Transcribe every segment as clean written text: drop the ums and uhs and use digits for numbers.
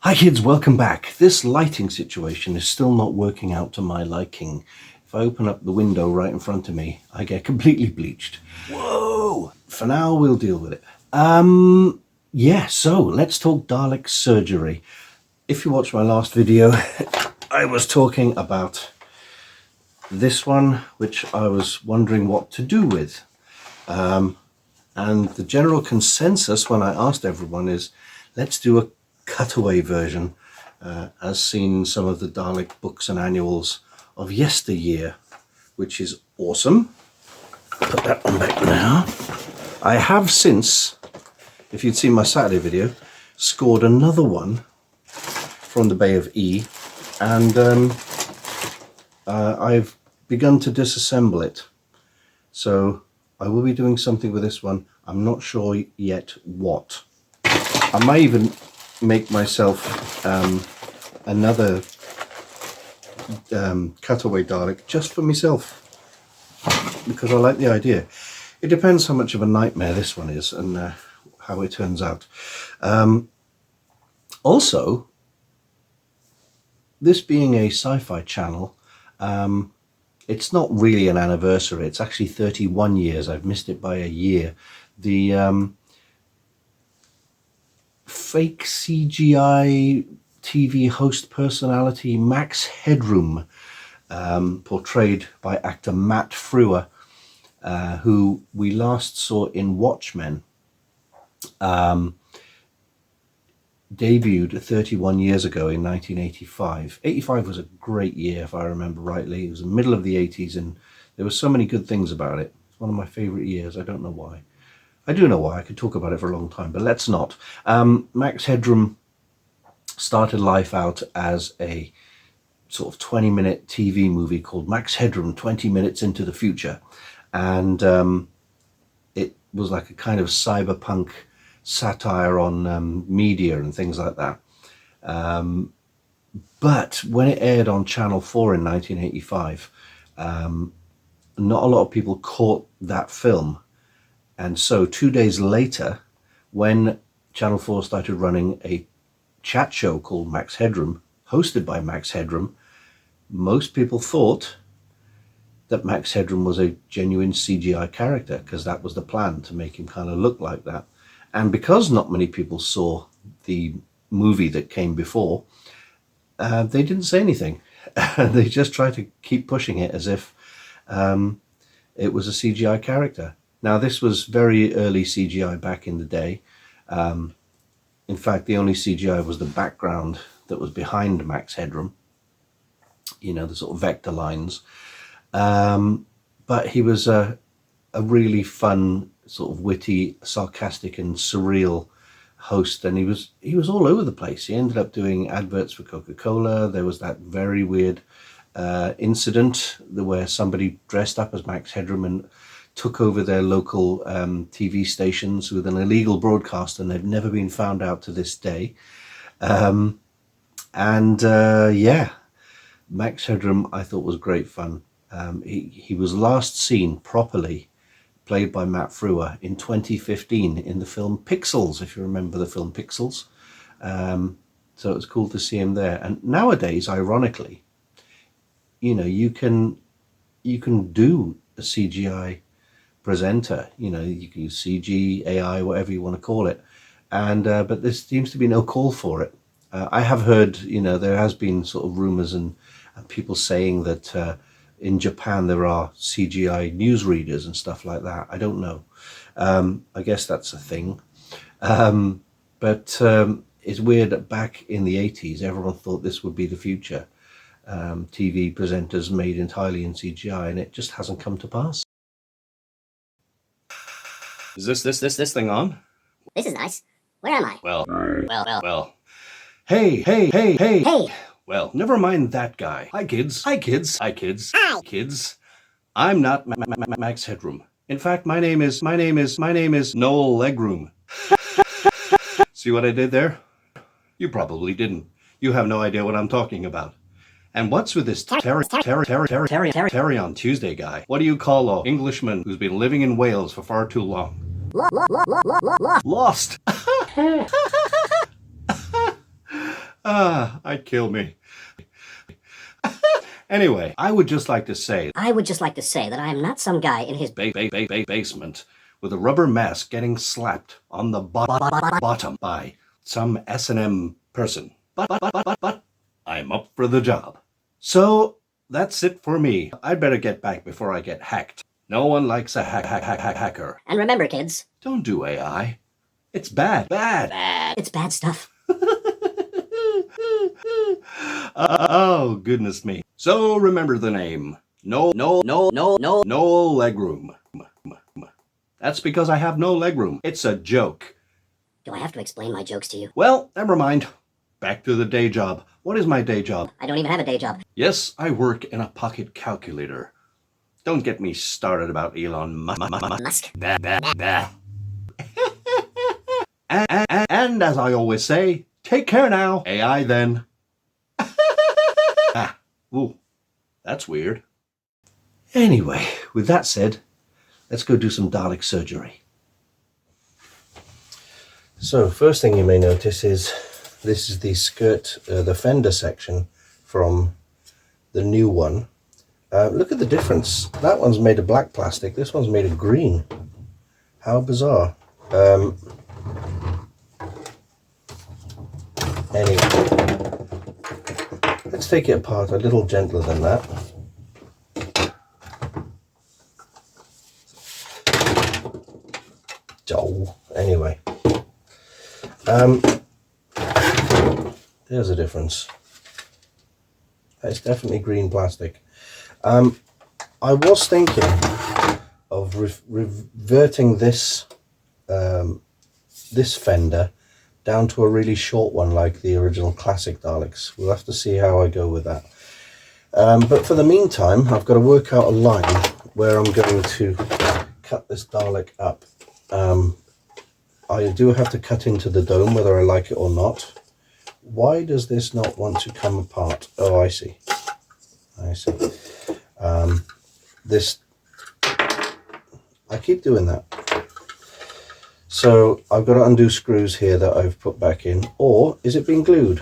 Hi kids, welcome back. This lighting situation is still not working out to my liking. If I open up the window right in front of me, I get completely bleached. Whoa! For now, we'll deal with it. Yeah, so let's talk Dalek surgery. If you watched my last video, I was talking about this one, which I was wondering what to do with. And the general consensus when I asked everyone is, let's do a cutaway version, as seen in some of the Dalek books and annuals of yesteryear, which is awesome. Put that one back now. I have since, if you'd seen my Saturday video, scored another one from the Bay of E, and I've begun to disassemble it. So I will be doing something with this one. I'm not sure yet what. I might even make myself another cutaway Dalek just for myself, because I like the idea. It depends how much of a nightmare this one is and how it turns out. Also, this being a sci-fi channel, it's not really an anniversary. It's actually 31 years. I've missed it by a year. The fake CGI TV host personality Max Headroom, portrayed by actor Matt Frewer, who we last saw in Watchmen, debuted 31 years ago in 1985. 85 was a great year, if I remember rightly. It was the middle of the 80s, and there were so many good things about it. It's one of my favorite years. I don't know why. I do know why. I could talk about it for a long time, but let's not. Max Headroom started life out as a sort of 20-minute TV movie called Max Headroom 20 Minutes into the Future. And it was like a kind of cyberpunk satire on media and things like that. But when it aired on Channel 4 in 1985, not a lot of people caught that film. And so 2 days later, when Channel 4 started running a chat show called Max Headroom, hosted by Max Headroom, most people thought that Max Headroom was a genuine CGI character, because that was the plan, to make him kind of look like that. And because not many people saw the movie that came before, they didn't say anything. They just tried to keep pushing it as if it was a CGI character. Now, this was very early CGI back in the day. In fact, the only CGI was the background that was behind Max Headroom, you know, the sort of vector lines. But he was a really fun, sort of witty, sarcastic and surreal host, and he was all over the place. He ended up doing adverts for Coca-Cola. There was that very weird incident where somebody dressed up as Max Headroom and took over their local TV stations with an illegal broadcast, and they've never been found out to this day. Yeah, Max Headroom I thought was great fun. He was last seen properly played by Matt Frewer in 2015 in the film Pixels, if you remember the film Pixels. So it was cool to see him there. And nowadays, ironically, you know, you can do a CGI presenter, you know, you can use CG, AI, whatever you want to call it, and but there seems to be no call for it. I have heard, you know, there has been sort of rumors and people saying that in Japan there are CGI newsreaders and stuff like that. I don't know. I guess that's a thing. But it's weird that back in the 80s everyone thought this would be the future. TV presenters made entirely in CGI, and it just hasn't come to pass. Is this thing on? This is nice. Where am I? Well. Hey. Well, never mind that guy. Hi kids. Hi. Kids. I'm not Max Headroom. In fact, my name is Noel Legroom. See what I did there? You probably didn't. You have no idea what I'm talking about. And what's with this Terry on Tuesday guy? What do you call a Englishman who's been living in Wales for far too long? Lost! I'd kill me. Anyway, I would just like to say that I am not some guy in his basement with a rubber mask getting slapped on the bottom by some S&M person. But I'm up for the job. So that's it for me. I'd better get back before I get hacked. No one likes a hacker. And remember, kids, Don't do AI. It's bad. it's bad stuff. Oh, goodness me. So remember the name. No legroom. That's because I have no legroom. It's a joke. Do I have to explain my jokes to you? Well, never mind. Back to the day job. What is my day job? I don't even have a day job. Yes, I work in a pocket calculator. Don't get me started about Elon Musk. And as I always say, take care now. AI then. Ooh, that's weird. Anyway, with that said, let's go do some Dalek surgery. So, first thing you may notice is this is the skirt, the fender section from the new one. Look at the difference. That one's made of black plastic, this one's made of green. How bizarre. Anyway, let's take it apart a little gentler than that. Oh, anyway. There's a difference. It's definitely green plastic. I was thinking of reverting this this fender down to a really short one like the original classic Daleks. We'll have to see how I go with that. But for the meantime, I've got to work out a line where I'm going to cut this Dalek up. I do have to cut into the dome whether I like it or not. Why does this not want to come apart? Oh, I see. I keep doing that. So I've got to undo screws here that I've put back in, or is it being glued?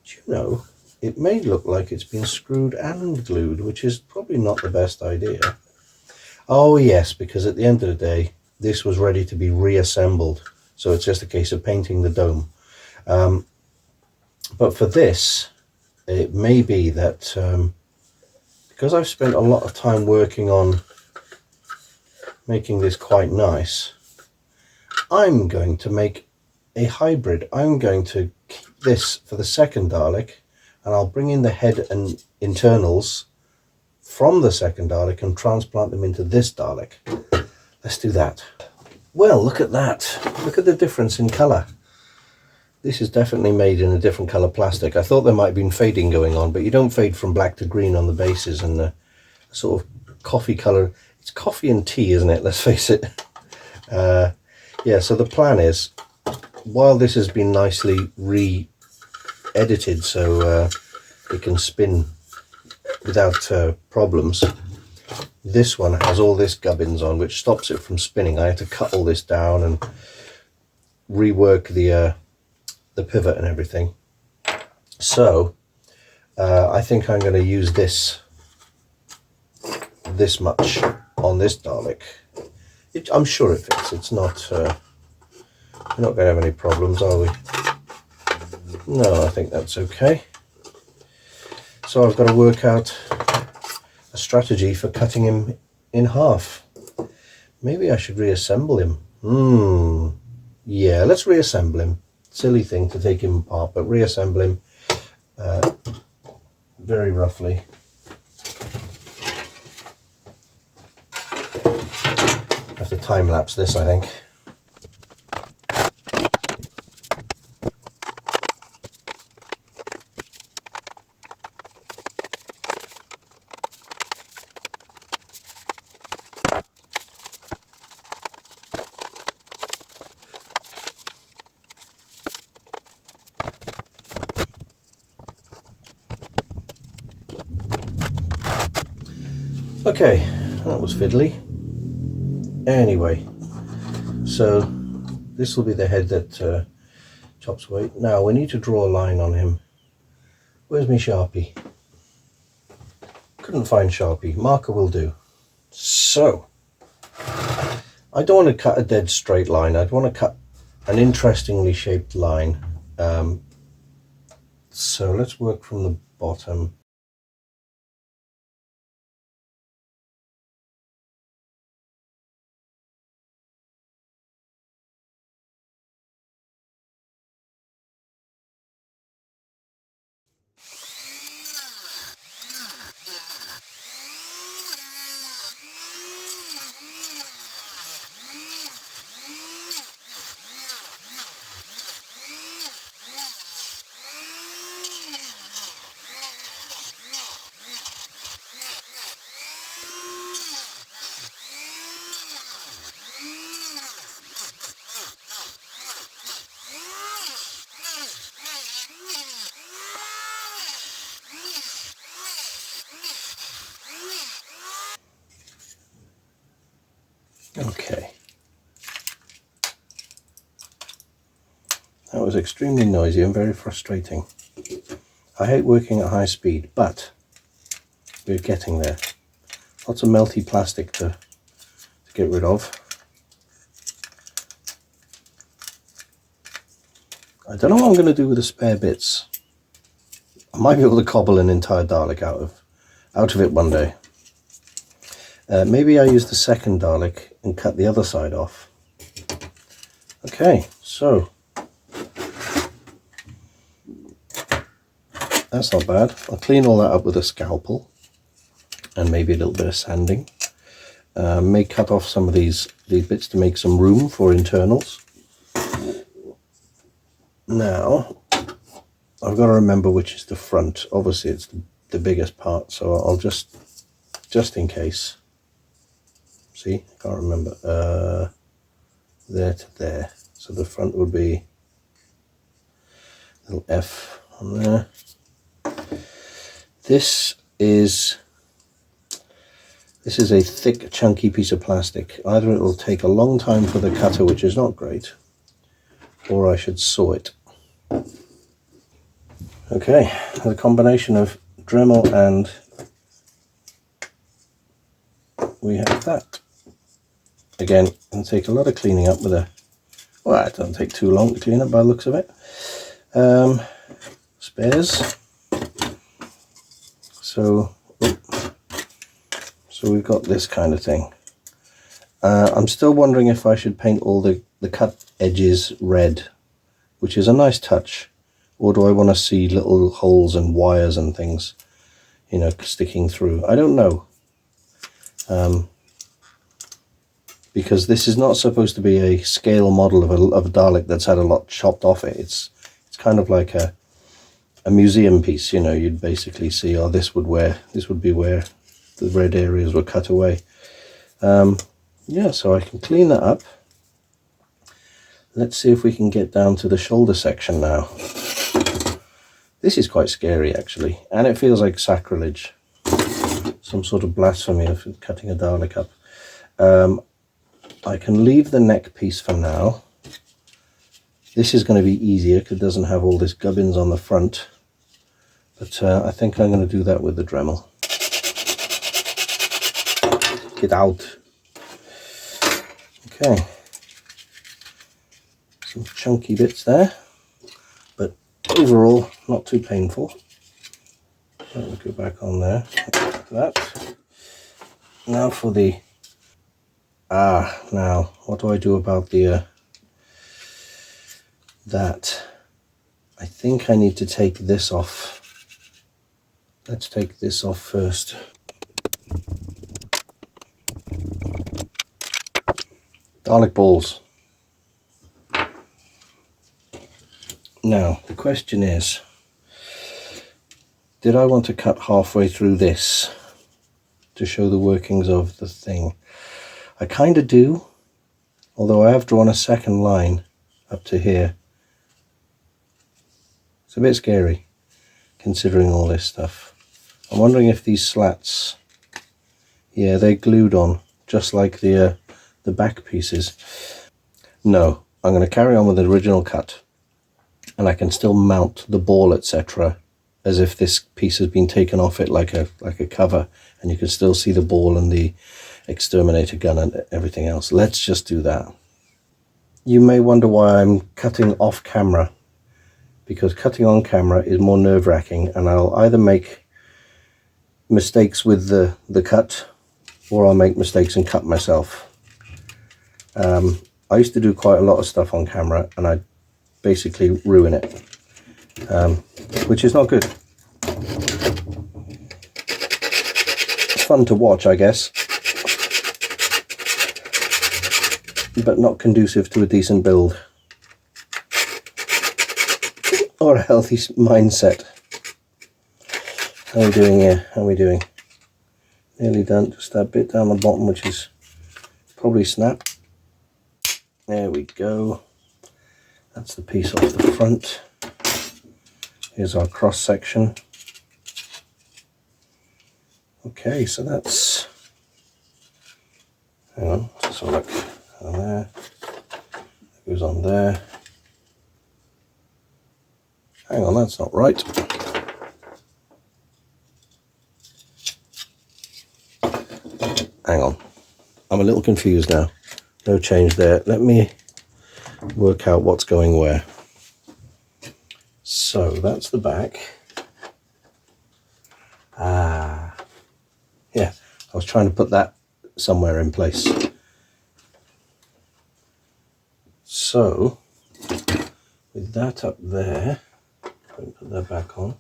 Do you know, it may look like it's been screwed and glued, which is probably not the best idea. Oh yes, because at the end of the day, this was ready to be reassembled. So it's just a case of painting the dome. But for this, it may be that because I've spent a lot of time working on making this quite nice, I'm going to make a hybrid. I'm going to keep this for the second Dalek, and I'll bring in the head and internals from the second Dalek and transplant them into this Dalek. Let's do that. Well, look at that. Look at the difference in colour. This is definitely made in a different colour plastic. I thought there might have been fading going on, but you don't fade from black to green on the bases, and the sort of coffee colour. It's coffee and tea, isn't it? Let's face it. Yeah, so the plan is, while this has been nicely re-edited so it can spin without problems, this one has all this gubbins on, which stops it from spinning. I had to cut all this down and rework the pivot and everything. So I think I'm going to use this much on this Dalek. I'm sure it fits. It's not we're not going to have any problems, are we? No, I think that's okay. So I've got to work out a strategy for cutting him in half. Maybe I should reassemble him. Yeah, let's reassemble him. Silly thing to take him apart, but reassemble him very roughly. I have to time lapse this, I think. Okay, that was fiddly. Anyway, so this will be the head that chops away. Now we need to draw a line on him. Where's my Sharpie? Couldn't find Sharpie. Marker will do. So I don't want to cut a dead straight line. I'd want to cut an interestingly shaped line. So let's work from the bottom. Okay. That was extremely noisy and very frustrating. I hate working at high speed, but we're getting there. Lots of melty plastic to get rid of. I don't know what I'm going to do with the spare bits. I might be able to cobble an entire Dalek out of it one day. Maybe I use the second Dalek and cut the other side off. Okay, so that's not bad. I'll clean all that up with a scalpel and maybe a little bit of sanding. May cut off some of these bits to make some room for internals. Now I've got to remember which is the front. Obviously it's the biggest part, so I'll just in case. See, I can't remember. There to there. So the front would be a little F on there. This is a thick, chunky piece of plastic. Either it will take a long time for the cutter, which is not great, or I should saw it. Okay, the combination of Dremel and we have that. Again, it'll take a lot of cleaning up with a, well, it doesn't take too long to clean up by the looks of it. Spares. So we've got this kind of thing. I'm still wondering if I should paint all the cut edges red, which is a nice touch, or do I want to see little holes and wires and things, you know, sticking through? I don't know. Because this is not supposed to be a scale model of a Dalek that's had a lot chopped off it. It's kind of like a museum piece, you know. You'd basically see, oh, this would be where the red areas were cut away. Yeah, so I can clean that up. Let's see if we can get down to the shoulder section now. This is quite scary actually, and it feels like sacrilege, some sort of blasphemy of cutting a Dalek up. I can leave the neck piece for now. This is going to be easier because it doesn't have all this gubbins on the front, but I think I'm going to do that with the Dremel. Get out. Okay, some chunky bits there, but overall not too painful. Let me go back on there, like that. Now for the, now what do I do about the, that? I think I need to take this off. Let's take this off first. Dalek balls. Now, the question is, did I want to cut halfway through this to show the workings of the thing? I kind of do, although I have drawn a second line up to here. It's a bit scary, considering all this stuff. I'm wondering if these slats Yeah, they're glued on, just like the back pieces. No, I'm going to carry on with the original cut, and I can still mount the ball, etc., as if this piece has been taken off it like a cover, and you can still see the ball and the exterminator gun and everything else. Let's just do that. You may wonder why I'm cutting off camera, because cutting on camera is more nerve-wracking, and I'll either make mistakes with the cut, or I'll make mistakes and cut myself. I used to do quite a lot of stuff on camera, and I basically ruin it, which is not good. It's fun to watch, I guess, but not conducive to a decent build or a healthy mindset. How are we doing here? How are we doing? Nearly done. Just that bit down the bottom, which is probably snap. There we go. That's the piece off the front. Here's our cross section. Okay, so that's, hang on, just have a look on there. It goes on there. Hang on, that's not right. Hang on, I'm a little confused now. No change there. Let me work out what's going where. So that's the back. Yeah, I was trying to put that somewhere in place. So with that up there, let me put that back on.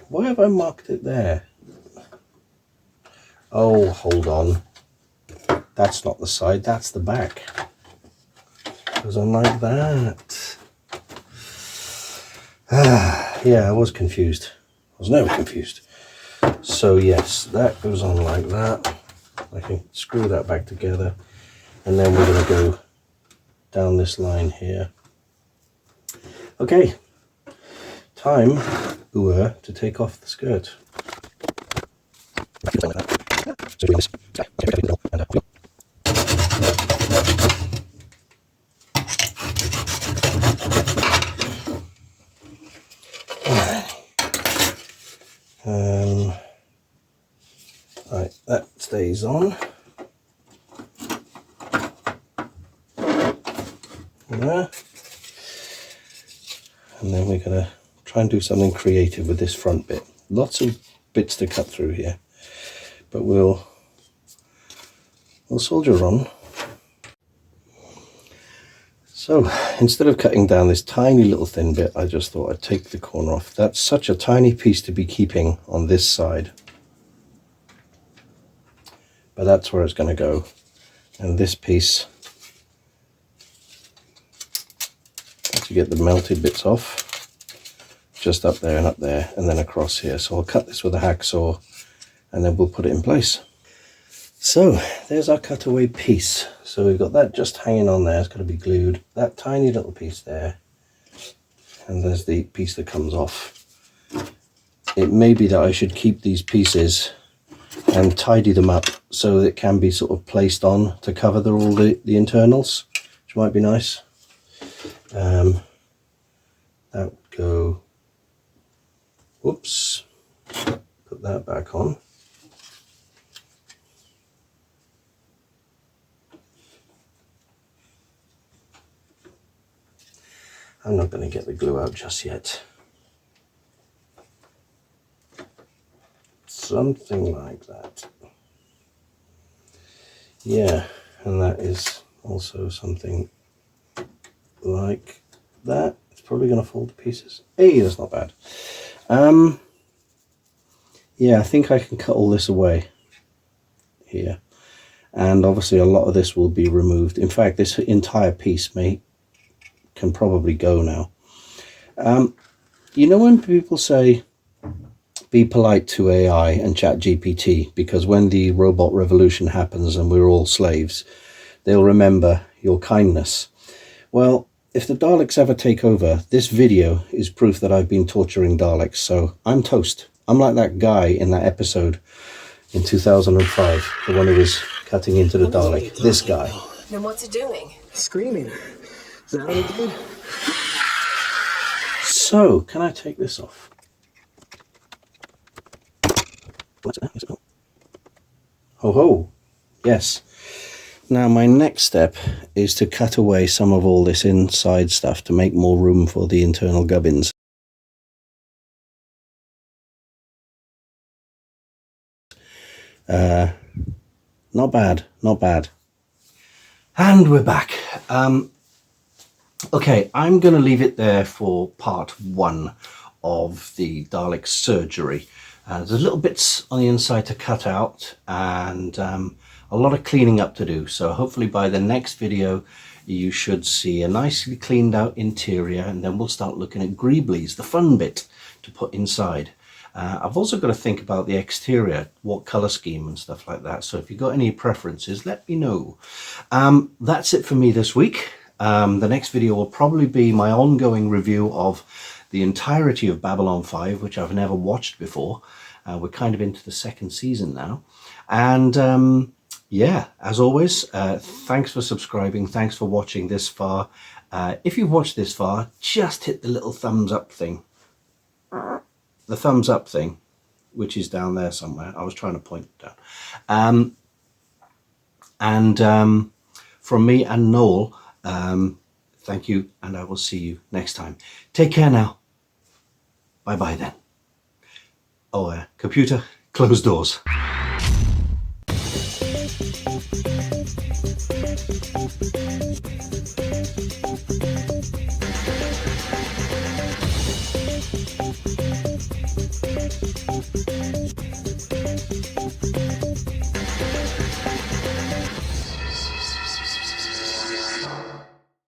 Why have I marked it there? Oh, hold on. That's not the side, that's the back. It goes on like that. Yeah, I was confused. I was never confused. So yes, that goes on like that. I can screw that back together, and then we're going to go down this line here. Okay, time to take off the skirt. Right, that stays on. There. And then we're going to try and do something creative with this front bit. Lots of bits to cut through here, but we'll soldier on. So instead of cutting down this tiny little thin bit, I just thought I'd take the corner off. That's such a tiny piece to be keeping on this side, but that's where it's going to go. And this piece, to get the melted bits off, just up there and up there, and then across here. So I'll cut this with a hacksaw, and then we'll put it in place. So there's our cutaway piece. So we've got that just hanging on there. It's got to be glued. That tiny little piece there, and there's the piece that comes off. It may be that I should keep these pieces and tidy them up so that it can be sort of placed on to cover all the internals, which might be nice. That would go, whoops, put that back on. I'm not going to get the glue out just yet. Something like that. Yeah, and that is also something like that. It's probably going to fall to pieces. Hey, that's not bad. Yeah, I think I can cut all this away here. And obviously a lot of this will be removed. In fact, this entire piece can probably go now. You know when people say be polite to AI and ChatGPT, because when the robot revolution happens and we're all slaves, they'll remember your kindness. Well, if the Daleks ever take over, this video is proof that I've been torturing Daleks, so I'm toast. I'm like that guy in that episode in 2005, the one who was cutting into the Dalek. This guy. Then what's it doing? Screaming. Is that what it did? So, can I take this off? What's it? Where's it go? Ho ho. Yes. Now my next step is to cut away some of all this inside stuff to make more room for the internal gubbins. Not bad, not bad. And we're back. Okay, I'm going to leave it there for part 1 of the Dalek surgery. There's little bits on the inside to cut out and a lot of cleaning up to do. So hopefully by the next video you should see a nicely cleaned out interior, and then we'll start looking at greeblies, the fun bit to put inside. I've also got to think about the exterior, what colour scheme and stuff like that. So if you've got any preferences, let me know. That's it for me this week. The next video will probably be my ongoing review of the entirety of Babylon 5, which I've never watched before. We're kind of into the 2nd season now. And yeah, as always, thanks for subscribing. Thanks for watching this far. If you've watched this far, just hit the little thumbs up thing. The thumbs up thing, which is down there somewhere. I was trying to point it down. From me and Noel, thank you, and I will see you next time. Take care now. Bye bye then. Oh, computer, close doors.